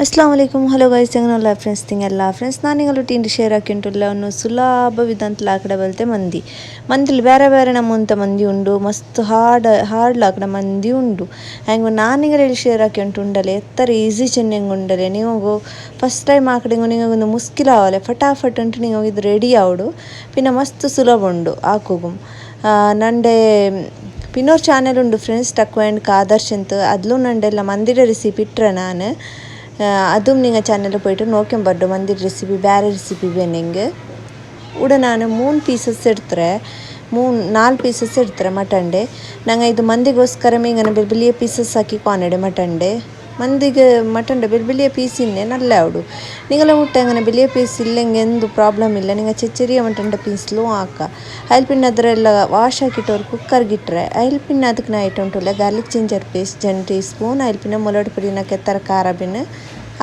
ಅಸ್ಸಲಾಮು ಅಲೈಕುಮ್. Hello guys, ಹೆಂಗನಲ್ಲ friends ತಿಂಗೆಲ್ಲ friends ನಾನು ನಿಂಗಳು ಟೀಂಡಿ share ಹಾಕಿಂಟುಲ್ಲ ಅನ್ನು ಸುಲಭವಿದಂತ ಲಾಕಡೆ ಬಲ್ತೆ ಮಂದಿಲಿ ಬೇರೆ ಬೇರೆ ನಮ್ಮಂತ ಮಂದಿ ಉಂಡು. ಮಸ್ತ್ ಹಾರ್ಡ್ ಲಾಕಡ ಮಂದಿ ಉಂಡು. ಹೆಂಗೆ ನಾನು ನಿಂಗೆ ಶೇರ್ ಹಾಕಿಂಟುಂಡಲೆ ಎತ್ತರ ಈಸಿ ಚೆನ್ನಂಗೆ ಉಂಡಲೆ ನೀವು ಫಸ್ಟ್ ಟೈಮ್ ಹಾಕಡೆಂಗು ನಿಮಗೆ ಒಂದು ಮುಸ್ಕಿಲಾವಲೆ ಫಟಾಫಟ್ ಉಂಟು ನೀವು ಇದು ರೆಡಿ ಆವಡು ಪಿನ್ನ ಮಸ್ತ್ ಸುಲಭ ಉಂಡು ಹಾಕೋಗು. ನಂಡೆ ಪಿನ್ನೋರ್ ಚಾನೆಲ್ ಉಂಡು ಫ್ರೆಂಡ್ಸ್ ಟಕ್ಕು ಆ್ಯಂಡ್ ಕಾದರ್ಶ್ ಅಂತ ಅದ್ಲೂ ನಂಡೆಲ್ಲ ಮಂದಿರ ರೆಸಿಪಿ ಇಟ್ಟರೆ ನಾನು ಅದು ನಿಂಗೆ ಚಾನಲ್ போய்ட்டு ನೋಡ್ಕೊಂಬರ್ಡು ಮಂದಿರ ರೆಸಿಪಿ ಬೇರೆ ರೆಸಿಪಿ ಬೇನೆಂಗೆ ಉಡ ನಾನು 3 ಪೀಸಸ್ ಇಡ್ತಾರೆ 4 ಪೀಸಸ್ ಇಡ್ತಾರೆ ಮಟನ್ಡೆ ನಂಗೆ ಇದು ಮಂದಿಗೋಸ್ಕರ ಮೀಂಗನ ಬೆಲ್ಬೆಲಿಯ ಪೀಸಸ್ ಹಾಕಿ ಕಾಣಡೆ ಮಟನ್ಡೆ ಮಂದಿಗೆ ಮಟನ್ಡೆ ಬೆಲ್ಬೆಲಿಯ ಪೀಸ್ ಇನ್ನೇ ನಲ್ಲ ಅವಡು ನಿಂಗೆಲ್ಲ ಊಟ ಹಂಗನೆ ಬೆಲಿಯ ಪೀಸ್ ಇಲ್ಲಂಗೆ ಎಂದು ಪ್ರಾಬ್ಲಮ್ ಇಲ್ಲ ನಿಂಗೆ ಚೆಚ್ಚರಿಯ ಮಟನ್ಡೆ ಪೀಸ್ಲು ಹಾಕ ಅಯ್ಲ್ ಪಿನ್ನ ಅದರೆಲ್ಲ ವಾಶ್ ಹಾಕಿಟ್ಟವ್ರು ಕುಕ್ಕರ್ಗಿಟ್ರೆ ಅಯ್ಲ್ ಪಿನ್ನ ಅದಕ್ಕೆ ನಾ ಇಟ್ಟುಂಟುಲ್ಲ garlic ginger paste 1 teaspoon ಅಯ್ಲ್ ಪಿನ್ನ ಮೊಲಡ್ ಪುಡಿನ ಕೆತ್ತರ ಖಾರ ಬಿನ್ನು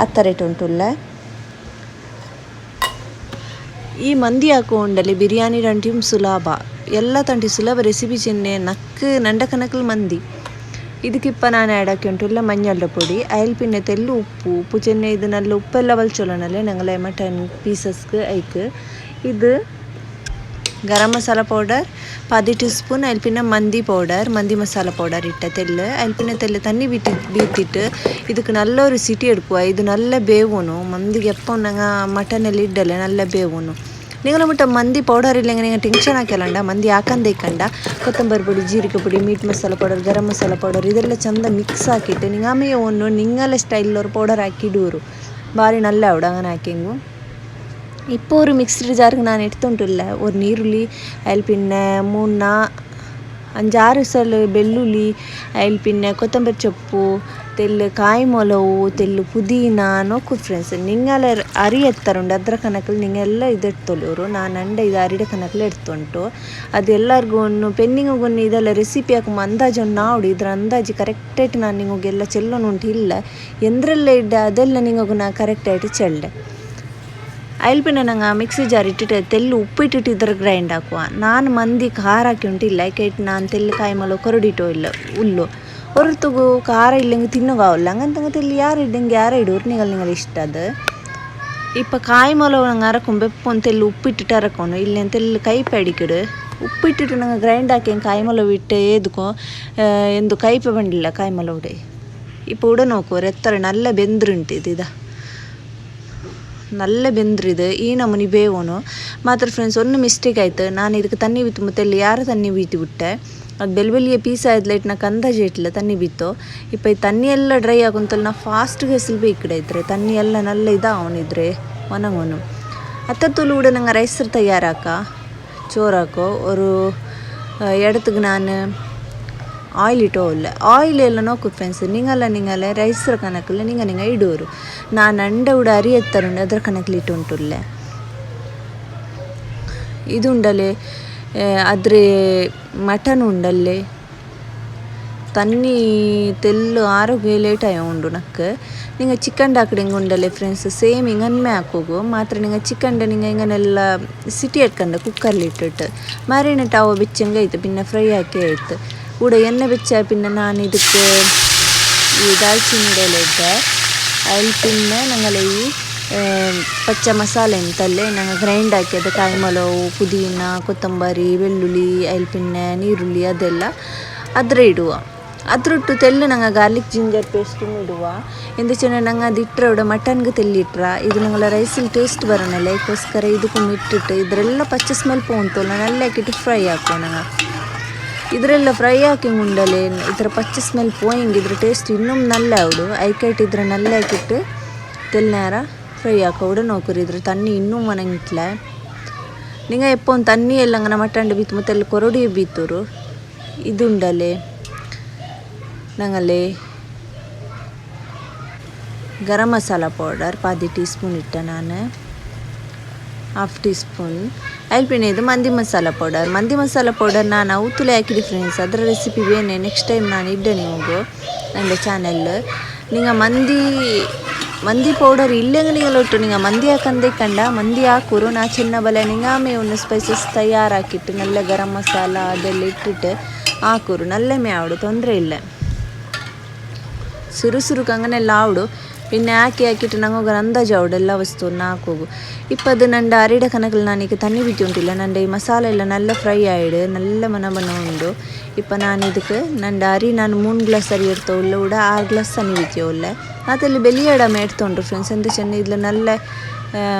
ಆ ಥರ ಇಟ್ಟುಂಟುಲ್ಲ. ಈ ಮಂದಿ ಹಾಕೊಂಡಲ್ಲಿ ಬಿರಿಯಾನಿ ರಂಟಿಮ್ ಸುಲಭ ಎಲ್ಲ ತಂಟಿ ಸುಲಭ ರೆಸಿಪಿ ಚಿನ್ನೆ ನಕ್ಕು ನಂಡಕನಕಲ್ ಮಂದಿ ಇದಕ್ಕಿಪ್ಪ ನಾನು ಆ್ಯಡ್ ಹಾಕಿಂಟುಲ್ಲ ಮಂಜಳ ಪೊಡಿ ಅಯ್ಲ್ ಪಿನ್ನೆ ತೆಲ್ಲು ಉಪ್ಪು ಚೆನ್ನೆ ಇದನ್ನೆಲ್ಲ ಉಪ್ಪೆಲ್ಲ ಬಲ್ಚೊಲನಲ್ಲೇ ನಂಗಲೆ ಮಟನ್ ಪೀಸಸ್ಗೆ ಐಕ್ ಇದು garam masala powder 10 teaspoon ಅಯ್ಲ್ ಪಿನ್ನ ಮಂದಿ ಮಸಾಲ ಪೌಡರ್ ಇಟ್ಟ ತೆಲ್ಲು ಅಯ್ಲ್ ಪಿನ್ನ ತೆಲ್ಲು ತಣ್ಣಿ ಬೀತಿಟ್ಟು ಇದಕ್ಕೆ ನಲ್ಲೊರು ಸಿಟಿ ಎಡ್ಕುವ ಇದು ನಲ್ಲ ಬೇವುನು ಮಂದಿಗೆ ಎಪ್ಪ ನಂಗೆ ಮಟನಲ್ಲಿ ಇಡ್ಡಲೆ ನಲ್ಲ ಬೇವುನು ನಿಂಗಳ ಮುಟ್ಟ ಮಂದಿ ಪೌಡರ್ ಇಲ್ಲಂಗೆ ನಿಂಗೆ ಟೆನ್ಷನ್ ಹಾಕಲಂಡ ಮಂದಿ ಹಾಕಂದೆ ಇಕ್ಕಂಡ ಕೊತ್ತಂಬರಿ ಪುಡಿ ಜೀರಿಗೆ ಪುಡಿ ಮೀಟ್ ಮಸಾಲ ಪೌಡರ್ ಗರಂ ಮಸಾಲ ಪೌಡರ್ ಇದೆಲ್ಲ ಚಂದ ಮಿಕ್ಸ್ ಹಾಕಿಟ್ಟು ನಿಂಗೆ ಆಮೇಲೆ ಒಂದು ನಿಂಗಲ್ಲ ಸ್ಟೈಲವ್ರು ಪೌಡರ್ ಹಾಕಿಡೂರು ಭಾರಿ ನಲ್ಲ ಅವಡು അങ്ങനെ ಹಾಕಿಂಗು இப்போ ஒரு மிக்ஸ்டு ஜாருக்கு நான் எடுத்துட்டுள்ள ஒரு நீருள்ளி அயல் பின்ன 5-6 ಸಲ ಬೆಳ್ಳುಳ್ಳಿ ಅಯ್ಲ್ ಪಿನ್ನ ಕೊತ್ತಂಬರಿ ಸೊಪ್ಪು ತೆಲ್ಲು ಕಾಯಿ ಮೊಲವು ತೆಲ್ಲು ಪುದೀನ ನೋಕು ಫ್ರೆಂಡ್ಸ್ ನಿಂಗೆಲ್ಲ ಅರಿ ಎತ್ತರುಂಡು ಅದ್ರ ಕನಕಲ್ಲಿ ನಿಂಗೆಲ್ಲ ಇದು ಎಡ್ತೊಳ್ಳೋರು ನಾನು ಅಂಡೆ ಇದು ಅರಿಡ ಕನಕಲ್ಲಿ ಎಡ್ತುಂಟು ಅದು ಎಲ್ಲರಿಗೂ ಒಂದು ಪೆನ್ನಿಂಗೊನ್ನು ಇದೆಲ್ಲ ರೆಸಿಪಿ ಹಾಕುമ്പോൾ ಅಂದಾಜು ಒಂದು ನಾಡು ಇದ್ರ ಅಂದಾಜು ಕರೆಕ್ಟಾಗಿ ನಾನು ನಿಮಗೆಲ್ಲ ಚೆಲ್ಲೋನುಂಟು ಇಲ್ಲ ಎಂದ್ರಲ್ಲೇ ಇಡ್ಡೆ ಅದೆಲ್ಲ ನಿಮಗೂ ನಾ ಕರೆಕ್ಟಾಗಿ ಚೆಲ್ಲೆ ಅಯ್ಲ್ ಪಿನ್ನ ನಂಗೆ ಮಿಕ್ಸಿ ಜಾರ್ ಇಟ್ಟಿಟ್ಟು ತೆಲ್ಲು ಉಪ್ಪಿಟ್ಟಿಟ್ಟು ಇದ್ರ ಗ್ರೈಂಡ್ ಹಾಕುವ ನಾನು ಮಂದಿ ಖಾರ ಹಾಕಿ ಉಂಟಿಲ್ಲ ಯಾಕೆ ನಾನು ತೆಲ್ಲು ಕಾಯಿ ಮಲ ಕೊರಡಿಟೋ ಇಲ್ಲ ಹುಲ್ಲು ಹೊರತುಗು ಖಾರ ಇಲ್ಲಂಗೆ ತಿನ್ನೋಗಾವಲ್ಲ ಹಂಗಂತಂಗೆ ತೆಲ್ಲು ಯಾರು ಇಡೋರು ನಿಂಗಲ್ಲಿ ಇಷ್ಟ ಅದು ಇಪ್ಪ ಕಾಯಿ ಮೊಲ ನಂಗೆ ಅರಕೊಂಡು ಬೆಪ್ಪು ಒಂದು ತೆಲ್ಲು ಉಪ್ಪಿಟ್ಟಿಟ್ಟು ಅರಕೊಂಡು ಇಲ್ಲಿ ತೆಲ್ಲು ಕೈ ಪಡಿಕಿಡು ಉಪ್ಪಿಟ್ಟಿಟ್ಟು ನಂಗೆ ಗ್ರೈಂಡ್ ಹಾಕಿ ಕಾಯಿ ಮೊಲ ಬಿಟ್ಟು ಏದಕ್ಕೋ ಎಂದು ಕೈಪೆ ಬಂದಿಲ್ಲ ಕಾಯಿ ಮೊಲ ಉಡೆ ಇಪ್ಪ ಉಡ ನೋಕೋರು ಎತ್ತರ ನಲ್ಲ ಬೆಂದ್ರುಂಟು ಇದು ನಲ್ಲ ಬೆಂದ್ರಿದು ಈ ನಮೂನಿ ಬೇವನು ಮಾತ್ರ ಫ್ರೆಂಡ್ಸ್ ಒಂದು ಮಿಸ್ಟೇಕ್ ಆಯ್ತು ನಾನು ಇದಕ್ಕೆ ತಣ್ಣಿ ಬಿತ್ತು ಮತ್ತೆ ಇಲ್ಲಿ ಯಾರು ತಣ್ಣಿ ಬೀತಿ ಬಿಟ್ಟೆ ಅದು ಬೆಲ್ಬೆಲಿಯ ಪೀಸ್ ಆಯ್ತು ಲೈಟ್ ನಾ ಅಂದಾಜು ಇಟ್ಲ ತಣ್ಣಿ ಬಿತ್ತು ಇಪ್ಪ ಈ ತಣ್ಣಿ ಎಲ್ಲ ಡ್ರೈ ಆಗುಂತಲ್ಲಿ ನಾ ಫಾಸ್ಟ್ಗೆ ಹೆಸಲು ಬೇಕಿಡೈತ್ರೆ ತಣ್ಣಿ ಎಲ್ಲ ನಲ್ಲ ಅವನಿದ್ರೆ ಒಣಗೋನು ಹತ್ತತ್ತುಲು ಕೂಡ ನಂಗೆ ರೈಸ್ ತಯಾರಾಕ ಚೋರಾಕೋ ಒಂದು ಎಡತ್ತಿಗೆ ನಾನು ಆಯಿಲ್ ಇಟ್ಟೋಲ್ಲ ಆಯಿಲ್ ಎಲ್ಲ ನೋಕು ಫ್ರೆಂಡ್ಸ್ ನಿಂಗಲ್ಲ ರೈಸ್ ಕನಕಲ್ಲ ನಿಂಗೆ ಇಡೋರು ನಾನು ಅಂಡೆ ಉಡ ಅರಿ ಎತ್ತರುಂಡು ಅದ್ರ ಕನಕಲ್ಲಿ ಇಟ್ಟುಂಟುಲ್ಲೆ ಇದು ಉಂಡಲೆ ಅದ್ರ ಮಟನ್ ಉಂಡಲ್ಲೆ ತನ್ನಿ ತೆಲ್ಲು ಆರೋಗ್ಯ ಲೇಟ್ ಆಯ ಉಂಡು ನಕ್ಕೆ ನಿಂಗೆ ಚಿಕನ್ ಹಾಕಡೆ ಹಿಂಗೆ ಉಂಡಲೆ ಫ್ರೆಂಡ್ಸ್ ಸೇಮ್ ಹಿಂಗೆ ಅನ್ಮೆ ಹಾಕೋಗು ಮಾತ್ರ ನಿಂಗೆ ಚಿಕನ್ ನಿಂಗೆ ಹಿಂಗನೆಲ್ಲ ಸಿಟಿ ಇಟ್ಕೊಂಡೆ ಕುಕ್ಕರ್ಲಿ ಇಟ್ಟಿಟ್ಟು ಮಾರಿನೇಟ್ ಅವ ಬೆಚ್ಚಂಗೆ ಆಯ್ತು ಪಿನ್ನ ಫ್ರೈ ಹಾಕಿ ಆಯ್ತು ಕೂಡ ಎಣ್ಣೆ ಬೆಚ್ಚ ಪಿನ್ನ ನಾನು ಇದಕ್ಕೆ ಈ ದಾಲ್ಚಿನ್ನಿ ಇಡಲೆ ಇದ್ದೆ ಅಯ್ಲ್ ಪಿನ್ನ ನಂಗಲ್ಲ ಈ ಪಚ್ಚ ಮಸಾಲೆ ಅಂತಲ್ಲೇ ನಂಗೆ ಗ್ರೈಂಡ್ ಹಾಕಿ ಅದು ಕಾಯಿ ಮೊಲವು ಪುದೀನ ಕೊತ್ತಂಬರಿ ಬೆಳ್ಳುಳ್ಳಿ ಅಯ್ಲ್ ಪಿನ್ನ ನೀರುಳ್ಳಿ ಅದೆಲ್ಲ ಅದ್ರ ಇಡುವ ಅದ್ರೊಟ್ಟು ತೆಲ್ಲು ನಂಗೆ ಗಾರ್ಲಿಕ್ ಜಿಂಜರ್ ಪೇಸ್ಟನ್ನು ಇಡುವ ಎಂದು ಚೆನ್ನ ನಂಗೆ ಅದು ಇಟ್ಟರೆ ಉಡ ಮಟನ್ಗೆ ತೆಲ್ಲಿಟ್ರ ಇದು ನಂಗೆಲ್ಲ ರೈಸಲ್ಲಿ ಟೇಸ್ಟ್ ಬರೋಣಲ್ಲ ಅದಕ್ಕೋಸ್ಕರ ಇದಕ್ಕೂ ಇಟ್ಟಿಟ್ಟು ಇದರೆಲ್ಲ ಪಚ್ಚ ಸ್ಮೆಲ್ ಪೋಂತಲ್ಲ ನಲ್ಲ ಹಾಕಿಟ್ಟು ಫ್ರೈ ಹಾಕುವ ನಂಗೆ ಇದರೆಲ್ಲ ಫ್ರೈ ಹಾಕಿ ಉಂಡಲೆ ಇದರ ಪಚ್ಚ ಸ್ಮೆಲ್ ಪೋಯಿಂಗ್ ಇದ್ರ ಟೇಸ್ಟ್ ಇನ್ನೂ ನಲ್ಲ ಅವಡು ಐಕೈಟ್ ಇದ್ರೆ ನಲ್ಲ ಹಾಕಿಟ್ಟು ತೆಲ್ನಾರ ಫ್ರೈ ಹಾಕೋಡು ನೋಕರು ಇದ್ರ ತಣ್ಣಿ ಇನ್ನೂ ಮನಂಗಿಟ್ಲೆ ನಿಂಗೆ ಎಪ್ಪ ಒಂದು ತಣ್ಣಿ ಎಲ್ಲ ಅಂಗನ ಮಟಂಡು ಬಿತ್ತು ಮತ್ತೆ ಎಲ್ಲ ಕೊರಡಿ ಬಿತ್ತರು ಇದು ಉಂಡಲೆ ನಂಗಲ್ಲಿ ಗರಂ ಮಸಾಲ ಪೌಡರ್ 10 ಟೀ ಸ್ಪೂನ್ ಇಟ್ಟ ನಾನು 1/2 ಟೀ ಸ್ಪೂನ್ ಅಯ್ಲ್ ಪಿನ್ನ ಇದು ಮಂದಿ ಮಸಾಲ ಪೌಡರ್ ನಾನು ಅವತ್ತುಲೆ ಹಾಕಿದೆ ಫ್ರೆಂಡ್ಸ್ ಅದರ ರೆಸಿಪಿ ಬೇನೆ ನೆಕ್ಸ್ಟ್ ಟೈಮ್ ನಾನು ಇಡ್ಡೆ ನಿಮಗೂ ನನ್ನ ಚಾನೆಲ್ ನಿಂಗೆ ಮಂದಿ ಪೌಡರ್ ಇಲ್ಲೆಂಗೆ ನಿಂಗೆಲ್ಲ ಒಟ್ಟು ನಿಂಗೆ ಮಂದಿ ಹಾಕಂದೆ ಕಂಡ ಮಂದಿ ಹಾಕುರು ನಾ ಚಿನ್ನ ಬಲೆ ನಿಂಗೆ ಆಮೇಲೆ ಒಂದು ಸ್ಪೈಸಸ್ ತಯಾರಾಕಿಟ್ಟು ನಲ್ಲ ಗರಂ ಮಸಾಲ ಅದೆಲ್ಲ ಇಟ್ಟಿಟ್ಟು ಹಾಕುರು ನಲ್ಲೇ ಆವಡು ತೊಂದರೆ ಇಲ್ಲ ಸುರು ಕಂಗನೆಲ್ಲ ಆವಡು പിന്നെ ആക്കിയിട്ട് ഞങ്ങൾക്ക് ಅಂದಾಜು ಅವಡೆಲ್ಲ ವಸ್ತುವನ್ನು ಹಾಕೋಗು ಇಪ್ಪದು ನಂಡ ಅರಿಡ ಕನಕಲು ನಾನೀಗ ತಣ್ಣಿ ಬಿಟ್ಟು ಉಂಟಿಲ್ಲ ನಂಡ ಈ ಮಸಾಲೆ ಎಲ್ಲ ನಲ್ಲ ಫ್ರೈ ಆಯಿಡು ನಲ್ಲ ಮನ ಉಂಡು ಇಪ್ಪ ನಾನು ಇದಕ್ಕೆ ನಂಡ ಅರಿ ನಾನು 3 ಗ್ಲಾಸ್ ಅರಿ ಇಡ್ತವಲ್ಲ ಕೂಡ 6 ಗ್ಲಾಸ್ ತಣ್ಣಿ ಬಿತ್ತಿಯವಲ್ಲ ಅದಲ್ಲಿ ಬೆಲಿಯಡ ಮೇಡ್ತೊಂಡ್ರು ಫ್ರೆಂಡ್ಸ್ ಎಂತ ಚೆನ್ನ ಇದ್ಲ ನಲ್ಲ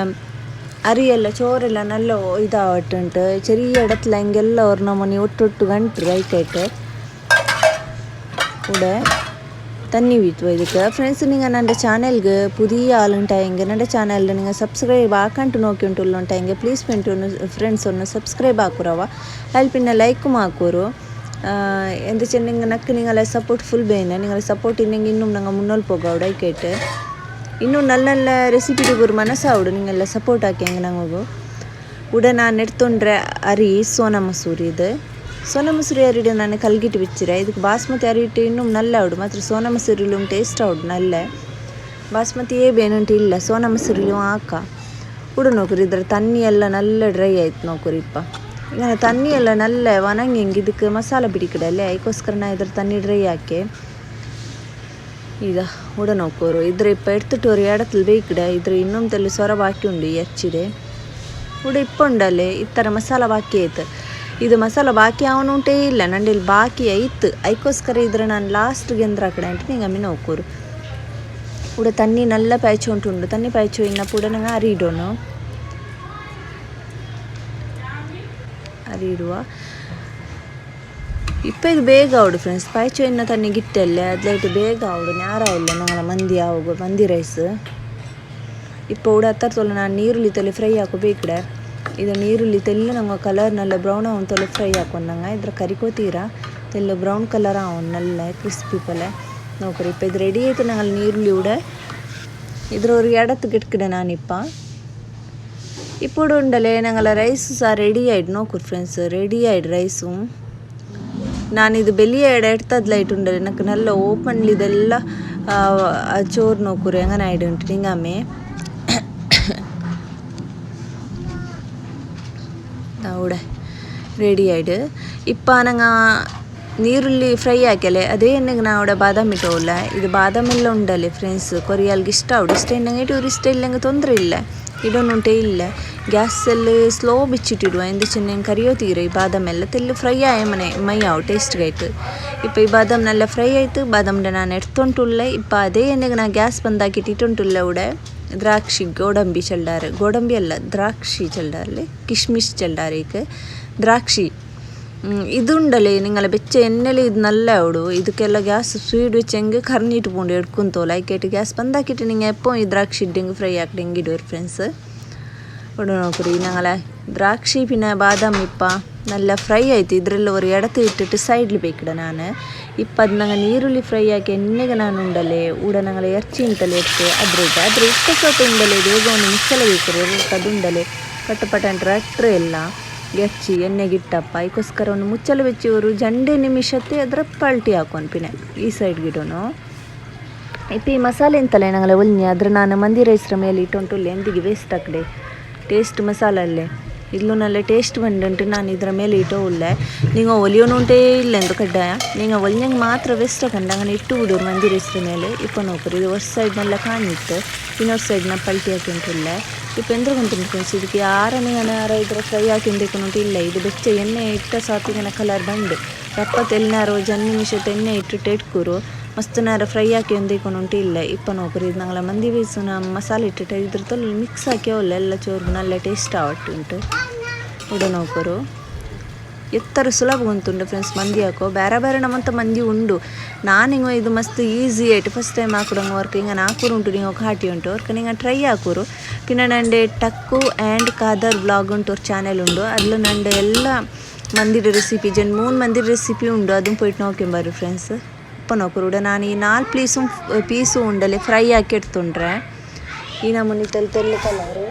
ಅರಿಯೆಲ್ಲ ചോറെല്ലാം നല്ല ഇതാവട്ടുണ്ട് ചെറിയ ഇടത്തിൽ എങ്കെല്ലാം ഒരെണ്ണമണി ഒട്ടൊട്ട് കണ്ടിട്ട് റൈറ്റായിട്ട് ഇവിടെ തന്നി വീട്ടുವ ಇದಕ್ಕೆ ಫ್ರೆಂಡ್ಸ್ നിങ്ങൾ ನನ್ನ ಚಾನೆಲ್ಗೆ പുതിയ ആളുണ്ടായെങ്കിൽ ನನ್ನ ಚಾನೆಲ್ നിങ്ങൾ സബ്സ്ക്രൈബ് ആക്കാണ്ട് നോക്കി ഉണ്ടുണ്ടായെങ്കിൽ പ്ലീസ് ഫ്രണ്ട്സ് ഒന്ന് സബ്സ്ക്രൈബ് ആക്കുറവ അതിൽ പിന്നെ ലൈക്കും ആക്കൂರು എന്ത് വെച്ചിട്ടുണ്ടെങ്കിൽ നക്ക് നിങ്ങളെ സപ്പോർട്ട് ഫുൾ വേണം നിങ്ങളെ സപ്പോർട്ട് ഇല്ലെങ്കിൽ ഇന്നും ഞങ്ങൾ മുന്നോട്ട് പോകാം അവിടെ കേട്ട് ಇನ್ನೂ നല്ല നല്ല ರೆಸಿಪಿಗೆ ಮನಸ್ಸಾವುಡು ನಿಂಗೆಲ್ಲ ಸಪೋರ್ಟ್ ಹಾಕಿ ಹಂಗೆ ನಂಗೂ ಕೂಡ ನಾನು ಎಡ್ತೊಂಡ್ರೆ ಅರಿ ಸೋನಾ ಮಸೂರಿ ಇದು ಸೋನಾ ಮಸೂರಿ ಅರಿಡು ನಾನು ಕಲ್ಗಿಟ್ಟು ಬಿಚ್ಚಿರ ಇದಕ್ಕೆ ಬಾಸ್ಮತಿ ಅರಿಟ್ಟು ಇನ್ನೂ ನಲ್ಲ ಆವಡು ಮಾತ್ರ ಸೋನಾ ಮಸೂರಿಲು ಟೇಸ್ಟ್ ಆವಡು ನಲ್ಲ ಬಾಸ್ಮತಿ ಬೇನುಂಟು ಇಲ್ಲ ಸೋನಾ ಮಸೂರಿಲು ಹಾಕ ಕೂಡ ನೋಕರಿ ಇದ್ರ ತಣ್ಣಿ ಎಲ್ಲ നല്ല ಡ್ರೈ ಆಯ್ತು ನೋಕರಿ ಇಪ್ಪ ಈಗ ತಣ್ಣಿ ಎಲ್ಲ നല്ല ಒಣಗಿ ಹಿಂಗೆ ಇದಕ್ಕೆ ಮಸಾಲೆ ಬಿಡಿಕಡಲ್ಲೇ ಅದಕ್ಕೋಸ್ಕರ ನಾ ಇದ್ರ ತಣ್ಣಿ ಡ್ರೈ ಹಾಕಿ ಈಗ ಉಡ ನೋಕೋರು ಇದ್ರ ಇಪ್ಪ ಎಡ್ತಿಟ್ಟು ഒരു ഇടത്തിൽ ಬೇಕಿಡ ಇದ್ರ ಇನ್ನೊಂದು ತಲೆ ಸೊರ ಬಾಕಿ ಉಂಡು ಎಚ್ಚಿದೆ ಉಡ ಇಪ್ಪ ಉಂಡಲ್ಲೇ ಈ ಥರ ಮಸಾಲ ಬಾಕಿ ಆಯ್ತು ಇದು ಮಸಾಲ ಬಾಕಿ ಅವನು ಉಂಟೇ ಇಲ್ಲ ನಂಡಿಲ್ಲಿ ಬಾಕಿ ಆಯ್ತು ಅದಕ್ಕೋಸ್ಕರ ಇದ್ರೆ ನಾನು ಲಾಸ್ಟ್ಗೆ ಎಂದ್ರ ಕಡೆ ಅಂತ ನಿಂಗೆ ಅಮ್ಮಿ ನೋಕೋರು ಉಡ ತಣ್ಣಿ ನಲ್ಲ ಪಾಯ್ಚು ಉಂಟುಂಡು ತಣ್ಣಿ ಪಾಯ್ಚು ಇನ್ನ ಪೂಡ ನಂಗೆ ಅರಿ ಇಡೋನು ಅರಿ ಇಡುವ ഇപ്പം ഇത് ಬೇಗ ಆವಡು ಫ್ರೆಂಡ್ಸ್ ಪಾಯ್ಚು ಇನ್ನ ತಣ್ಣಿ ಗಿಟ್ಟಲ್ಲೇ ಅದ್ಲೈಟ್ ಬೇಗ ಆವಡು ನ್ಯಾರಾವಿಲ್ಲ ನಂಗಳ ಮಂದಿ ಆവുക ಮಂದಿ ರೈಸ್ ഇപ്പോൾ ഇവിടെ അത്രത്തോളം ನಾನು ನೀರುಳ್ಳಿ ತಲೆ ಫ್ರೈ ಹಾಕೋಬೇಕಿಡ ಇದು ನೀರುಳ್ಳಿ ತೆಲ್ಲ ನಂಗೆ ಕಲರ್ ನಲ್ಲ ಬ್ರೌನ್ ಅವನ್ ತೊಲೆ ಫ್ರೈ ಹಾಕೊಂಡಂಗೆ ಇದ್ರ ಕರಿಕೋತೀರ ತೆಲ್ಲ ಬ್ರೌನ್ ಕಲರ್ ಅವನ್ ನಲ್ಲ ಕ್ರಿಸ್ಪಿ ಪಲೆ ನೋಡ್ರಿ ಇಪ್ಪ ಇದು ರೆಡಿ ಆಯ್ತು ನಂಗೆ ನೀರುಳ್ಳಿ ಉಡ ಇದ್ರ ഒരു ഇടത്ത് കിടക്കിട ನಾನಿಪ್ಪ ഇപ്പോൾ ഉണ്ടല്ലേ ഞങ്ങളെ റൈസ് സಹ റെഡി ആയിട്ട് നോക്കൂ ഫ്രണ്ട്സ് റെഡി ആയിട്ട് റൈസും ನಾನಿದು ಬೆಲಿಯ ಎಡ್ತದ್ಲೈಟುಂಡಲ್ಲ ನನಗೆ നല്ല ಓಪನ್ಲಿ ಇದೆಲ್ಲ ചോറ് നോക്കൂറേ അങ്ങനെ ആയിട്ടുണ്ട് നിങ്ങാമേ അവിടെ റെഡി ആയിട്ട് ഇപ്പം ഞങ്ങൾ ನೀರುಳ್ಳಿ ಫ್ರೈ ಹಾಕಲೆ ಅದೇ ಎಣ್ಣೆಗೆ ನಾವು അവിടെ ಬಾದಾಮ್ ಇಟ್ಟವಲ್ಲ ಇದು ಬಾದಾಮ್ ಎಲ್ಲ ಉಂಡല്ലേ ಫ್ರೆಂಡ್ಸ್ ಕೊರಿಯಾಲ್ಗೆ ಇಷ್ಟ ಅವಡು ಇಷ್ಟ ಎಣ್ಣೆಗೆ ಇಟ್ಟು ಇಷ್ಟ ಇಲ್ಲಂಗೆ ತೊಂದರೆ ಇಲ್ಲ ಇಡೋನುಂಟೆ ಇಲ್ಲ ಗ್ಯಾಸಲ್ಲಿ ಸ್ಲೋ ಬಿಚ್ಚಿಟ್ಟಿಡುವ ಎಂದು ಚೆನ್ನ ಕರಿಯೋ ತೀರ ಈ ಬಾದಾಮ್ ಎಲ್ಲ ತೆಲ್ಲು ಫ್ರೈ ಆಯ ಮೈ ಆವು ಟೇಸ್ಟ್ಗೆ ಆಯ್ತು ಇಪ್ಪ ಈ ಬಾದಾಮ್ ನೆಲ್ಲ ಫ್ರೈ ಆಯ್ತು ಬಾದಾಮ್ನ ನಾನು ಎಡ್ತೊಂಟುಲ್ಲ ಇಪ್ಪ ಅದೇ ಎಣ್ಣೆಗೆ ನಾನು ಗ್ಯಾಸ್ ಬಂದಾಕಿಟ್ಟು ಇಟ್ಟುಂಟುಲ್ಲ ಉಡೆ ದ್ರಾಕ್ಷಿ ಗೋಡಂಬಿ ಚೆಲ್ಲಾರೆ ಗೋಡಂಬಿ ಅಲ್ಲ ദ്രാക്ഷി ചെല്ലാറില്ലേ കിഷ്മിഷ് ചെല്ലാറേക്ക് ദ്രാക്ഷി ഇതുണ്ടല്ലേ നിങ്ങളെ വെച്ച എണ്ണയിൽ ഇത് നല്ല ആവಡು ಇದಕ್ಕೆಲ್ಲ ಗ್ಯಾಸ್ ಸ್ವೀಟ್ വെച്ചെങ്കിൽ കറിഞ്ഞിട്ട് പോണ്ട് എടുക്കുന്തോല ആയിക്കോട്ട് ಗ್ಯಾಸ್ ಬಂದಾಕಿಟ್ಟು നിങ്ങൾ എപ്പോൾ ഈ ദ്രാക്ഷി ഇട്ടെങ്കിൽ ഫ്രൈ ആക്കിട്ടെങ്കിൽ ഇടുവർ ഫ്രണ്ട്സ് ഇവിടെ നോക്കറി ഞങ്ങളെ ദ്രാക്ഷി പിന്നെ ಬಾದಾಮ್ ಇಪ್ಪ നല്ല ಫ್ರೈ ಆಯ್ತು ಇದರಲ್ಲಿ ഒരു ഇടത്ത് ഇട്ടിട്ട് സൈഡിൽ ಬೇಕಿಡ ನಾನು ಇಪ್ಪ ಅದು ನಂಗೆ ನೀರುಳ್ಳಿ ಫ್ರೈ ಹಾಕಿ ಎಣ್ಣೆಗೆ ನಾನು ಉಂಡಲೆ ಊಡ ನಂಗೆ ಎರ್ಚಿ ಉಂಟಲೆ ಎಡ್ತೆ ಅದ್ರ ಇಷ್ಟ ಸ್ವಲ್ಪ ಉಂಡಲೆ ಬೇಗ ಒಂದು ಮಿಕ್ಸಲ ಬೇಕರು ಅದು ಉಂಡಲೆ ಪಟ ಅಂತ ರಟ್ರೆ ಎಲ್ಲ ಎಚ್ಚಿ ಎಣ್ಣೆಗಿಟ್ಟಪ್ಪ ಅದಕ್ಕೋಸ್ಕರ ಒಂದು ಮುಚ್ಚಲು ಬೆಚ್ಚವರು ಜಂಡೆ ನಿಮಿಷತ್ತೆ ಅದರ ಪಲ್ಟಿ ಹಾಕೊಂಡು ಪಿನೆ ಈ ಸೈಡ್ ಗಿಡೋನು ಇಪ್ಪ ಈ ಮಸಾಲೆ ಎಂತಲ್ಲ ನಂಗಲ್ಲ ಒಲ್ನಿ ಅದ್ರ ನಾನು ಮಂದಿ ರೈಸ್ರ ಮೇಲೆ ಇಟ್ಟುಂಟುಲ್ಲೆ ಎಂದಿಗೆ ವೇಸ್ಟ್ ಹಾಕಡೆ ಟೇಸ್ಟ್ ಮಸಾಲಲ್ಲೇ ಇಲ್ಲೂ ನಲ್ಲ ಟೇಸ್ಟ್ ಬಂದುಂಟು ನಾನು ಇದರ ಮೇಲೆ ಇಟ್ಟೋಲ್ಲ ನೀವು ಒಲಿಯೋನುಂಟೇ ಇಲ್ಲ ಎಂದು ಕಡ್ಡಾಯ ನೀವು ಒಲಿಯಂಗೆ ಮಾತ್ರ ವೆಸ್ಟ್ ಹಾಕಂಡು അങ്ങനെ ಇಟ್ಟು ಬಿಡೋರು ಮಂದಿ ರೈಸ್ರ ಮೇಲೆ ಇಪ್ಪ ನೋಕರು ಇದು ಹೊಸ ಸೈಡ್ನೆಲ್ಲ ಕಾಣಿತ್ತು ಇನ್ನೊಂದು ಸೈಡ್ನ ಪಲ್ಟಿ ಹಾಕಿಂಟಿಲ್ಲ ಇಪ್ಪ ಎಂದ್ರೆ ಕೊಂತೀನಿ ಫ್ರೆಂಡ್ಸ್ ಇದಕ್ಕೆ ಯಾರನೇ ಯಾರ ಇದ್ರೆ ಫ್ರೈ ಹಾಕಿಂದೇಕೊನುಂಟು ಇಲ್ಲ ಇದು ಬೆಚ್ಚ ಎಣ್ಣೆ ಇಟ್ಟ ಸಾತಿಗೆನ ಕಲರ್ ಬಂದು ರಪ್ಪತ್ತು ಎಣ್ಣಾರು ನಿಮಿಷದ ಎಣ್ಣೆ ಇಟ್ಟು ಇಟ್ಕೂರು ಮಸ್ತ್ ನೇರ ಫ್ರೈ ಹಾಕಿ ಒಂದೇಕೊನುಂಟು ಇಲ್ಲ ಇಪ್ಪ ನೋಕರು ಇದು ನಂಗಳ ಮಂದಿ ಬೇಯಿಸೋಣ ಮಸಾಲೆ ಇಟ್ಟಿಟ್ಟು ಇದ್ರ ತೊಲೆ ಮಿಕ್ಸ್ ಹಾಕ್ಯವಲ್ಲ ಎಲ್ಲ ಚೋರ್ಗು നല്ല ಟೇಸ್ಟ್ ಆವಟ್ಟುಂಟು ಉಡ ನೋಕರು ಎತ್ತರ ಸುಲಭ ಉಂಟುಂಡು ಫ್ರೆಂಡ್ಸ್ ಮಂದಿ ಹಾಕೋ ಬೇರೆ ಬೇರೆ ನಮ್ಮಂತ ಮಂದಿ ಉಂಡು ನಾನಿಂಗ ಇದು ಮಸ್ತ್ ಈಸಿ ಆಯ್ತು ಫಸ್ಟ್ ಟೈಮ್ ಹಾಕೊಡಂಗೆ ವರ್ಕ್ ಹಿಂಗೆ ನಾಲ್ಕೂರು ಉಂಟು ನೀವು ಹಾಟಿ ಉಂಟು ಅವ್ರಿಗೆ ನಿಂಗೆ ಟ್ರೈ ಹಾಕೂರು പിന്നെ ನಂಡೆ ಟಕ್ಕು ಆ್ಯಂಡ್ ಖಾದರ್ ವ್ಲಾಗ್ ಉಂಟು ಅವ್ರ ಚಾನೆಲ್ ಉಂಡು ಅದ್ಲು ನಂಡೆ ಎಲ್ಲ ಮಂದಿರ ರೆಸಿಪಿ 3 ಮಂದಿರ ರೆಸಿಪಿ ಉಂಡು ಅದನ್ನು പോയിട്ട് നോക്കിയമ്പാರು ಫ್ರೆಂಡ್ಸ್ ಇಪ್ಪ ನೋಕರು ನಾನು ಈ 4 ಪೀಸು ಉಂಡಲ್ಲಿ ಫ್ರೈ ಹಾಕಿ ಎಡ್ತುಂಡ್ರೆ ಈ ನಮ್ಮನೆ ತೆಲ್ಲ ಕಲರು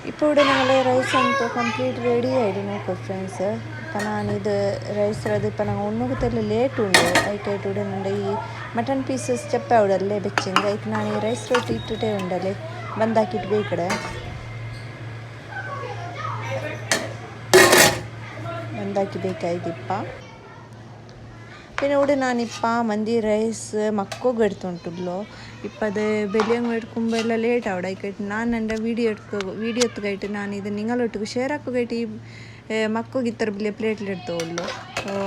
ഇപ്പോൾ ഇവിടെ ഞങ്ങളുടെ റൈസ് ಅಂತೂ ಕಂಪ್ಲೀಟ್ ರೆಡಿ ಆಯಿತು ನೋಕೋ ಫ್ರೆಂಡ್ಸ್ ಇಪ್ಪ ನಾನಿದು ರೈಸ್ ಅದು ಇಪ್ಪ ನಂಗೆ ಒಣ್ಣಗೆ ತೆಲ್ಲ ಲೇಟ್ ಉಂಡು ಐಟಾಯ್ತು ഇവിടെ ನಂಡೆ ಈ ಮಟನ್ ಪೀಸಸ್ ಚಪ್ಪೆ ಅವಡಲ್ಲೇ ಬೆಚ್ಚಿಂಗ ಐಕ್ ನಾನು ಈ ರೈಸ್ ರೊಟ್ಟಿ ಇಟ್ಟಿಟ್ಟೇ ಉಂಡಲ್ಲಿ ಬಂದಾಕಿಟ್ಟು ಬೇಕಡೆ ಬಂದಾಕಿ ಬೇಕಾಯ್ತಿಪ್ಪ പിന്നെ ഇവിടെ ನಾನಿಪ್ಪ ಮಂದಿ ರೈಸ್ ಮಕ್ಕೋಗಿ ಎಡ್ತುಂಟುಲ್ಲೋ ಇಪ್ಪದು ಬೆಲಿಯಂಗ್ ಎಡ್ಕುಂಬ ಎಲ್ಲ ಲೇಟ್ ಆವಡೈಕೈಟ್ ನಾನು ನನ್ನ ವೀಡಿಯೋ ಎತ್ತುಗೈಟ್ ನಾನು ಇದು ನಿಂಗಳೊಟ್ಟಿಗೆ ಶೇರ್ ಹಾಕೋಗೈಟ್ ಈ ಮಕ್ಕೋಗಿ ಇತ್ತರ ಬಿಲ್ಲೆ ಪ್ಲೇಟ್ಲಿ ಎಡ್ತವಲ್ಲು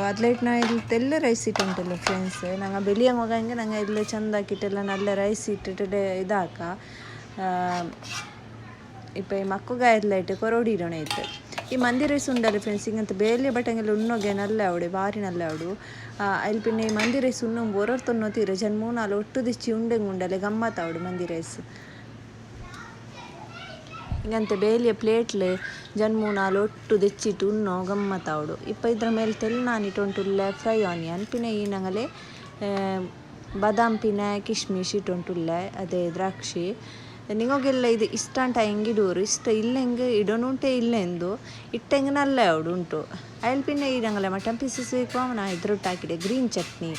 ಅದ್ಲೈಟ್ ನಾ ಇಲ್ಲಿ ತೆಲ್ಲ ರೈಸ್ ಇಟ್ಟುಂಟಲ್ಲ ಫ್ರೆಂಡ್ಸ್ ನಂಗೆ ಬೆಲಿಯಂಗ್ ಹೋಗಂಗೆ ನಂಗೆ ಇಲ್ಲಿ ಚಂದ ಹಾಕಿಟ್ಟೆಲ್ಲ ನಲ್ಲ ರೈಸ್ ಇಟ್ಟಿಟ್ಟು ಇದಾಕ ಇಪ್ಪ ಈ ಮಕ್ಕಗಾಯದ್ಲೈಟ್ ಕೊರೋಡಿ ಇಡೋಣ ಇತ್ತು ಈ ಮಂದಿ ರೈಸ್ ಉಂಡಲ್ಲ ಫ್ರೆಂಡ್ಸ್ ಹಿಂಗಂತ ಬೇಲೆ ಬಟ್ಟಂಗೆಲ್ಲ ಉಣ್ಣೋಗೆ ನಲ್ಲ ಅವಡೆ ಭಾರಿ ನಲ್ಲ ಅವಡು ಅಲ್ಲಿ ಪಿನ್ನ ಈ ಮಂದಿ ರೈಸ್ ಉಣ್ಣು ಒರರ್ ತೊನ್ನೋತೀರ ಜನ್ ಮೂನಾಲು ಒಟ್ಟು ದಿಚ್ಚಿ ಉಂಡೆಂಗೆ ಉಂಡಲೆ ಗಮ್ಮತ್ ಅವಡು ಮಂದಿ ರೈಸ್ ಹಿಂಗಂತೆ ಬೇಲಿಯ ಪ್ಲೇಟ್ಲೆ ಜನ್ ಮೂನಾಲು ಒಟ್ಟು ದೆಚ್ಚಿಟ್ಟು ಉಣ್ಣೋ ಗಮ್ಮತ್ ಅವಡು ಇಪ್ಪ ಇದ್ರ ಮೇಲೆ ತೆಲ್ ನಾನಿಟ್ಟುಂಟುಲ್ಲೆ ಫ್ರೈ ಆನಿಯನ್ ಪಿನ್ನ ಈ ನಂಗಲೆ ಬಾದಾಮ್ ಪಿನ್ನ ಕಿಶ್ಮಿಶ್ ಇಟ್ಟುಂಟುಲ್ಲೆ ಅದೇ ದ್ರಾಕ್ಷಿ ನಿಮಗೆಲ್ಲ ಇದು ಇಷ್ಟ ಅಂತ ಹೆಂಗಿಡೋರು ಇಷ್ಟ ಇಲ್ಲ ಹೆಂಗೆ ಇಡೋನುಂಟೆ ಇಲ್ಲ ಎಂದು ಇಟ್ಟಂಗೆ ನಲ್ಲ ಅವಡು ಉಂಟು ಅಯ್ಯಲ್ಲಿ ಪಿನ್ನ ಇಡಂಗಲ್ಲ ಮಟನ್ ಪೀಸಸ್ ಬೇಕು ನಾ ಇದ್ರೊಟ್ಟು ಹಾಕಿದೆ ಗ್ರೀನ್ ಚಟ್ನಿ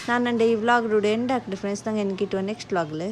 ನಾನು ಈ ವ್ಲಾಗ್ ಎಂಡ್ ಹಾಕಿದೆ ಫ್ರೆಂಡ್ಸ್ ನಂಗೆ ಎನ್ಗಿಟ್ಟು ನೆಕ್ಸ್ಟ್ ವ್ಲಾಗ್ಲೆ